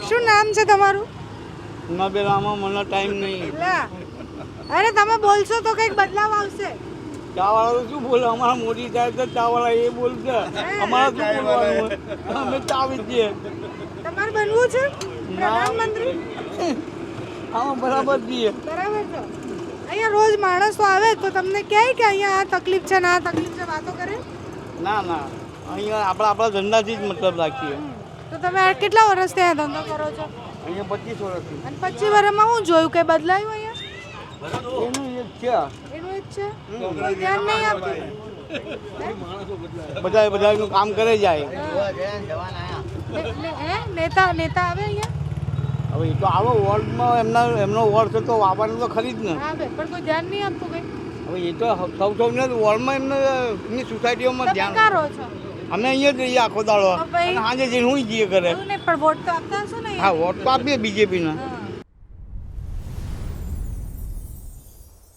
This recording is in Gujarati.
શું નામ છે તમારું? ના બેલામાં મને ટાઈમ નહીં. લા. અરે તમે બોલશો તો કંઈક બદલાવ આવશે. ચાવાળા શું બોલે? અમારા મોદી સાહેબ તો ચાવાળા એ બોલશે. અમારા શું બોલવાનું? અમે ચાવી છીએ. તમારે બનવું છે પ્રધાનમંત્રી? આમાં બરાબર છીએ. બરાબર છે. અહીંયા રોજ માણસો આવે તો તમને કહે કે અહીંયા આ તકલીફ છે ને આ તકલીફ છે, વાતો કરે? ના ના, અહીંયા આપણા ધંધાથી જ મતલબ રાખીએ. તો તમે આ કેટલા વર્ષથી અહીંયા ધંધો કરો છો? અહીંયા 25 વર્ષથી. અને 25 વર્ષમાં હું જોયું કે બદલાયું અહીંયા? એનું એ જ છે. એનું જ છે. કોઈ ધ્યાન નહીં આપતું. બધાનું કામ કરે જાય. નેતા આવે અહીંયા? હવે એ તો આવો વોર્ડમાં એમનો વોર્ડ છે તો આવવાનું તો ખરી જ ને. આવે પણ કોઈ ધ્યાન નહીં આપતું કઈ. હવે એ તો સૌને વોર્ડમાં એમની સોસાયટીઓમાં તમે ધ્યાન. ક્યાં રહો છો? અમે અહીંયા જ રહીએ આખો દાડો. તો ભાઈ- અને સાંજે જઈને હું જઈએ કરે. એવું નહીં પણ વોટ તો આપતા હશો ને હા, વોટ તો આપીએ બીજેપીને. હા.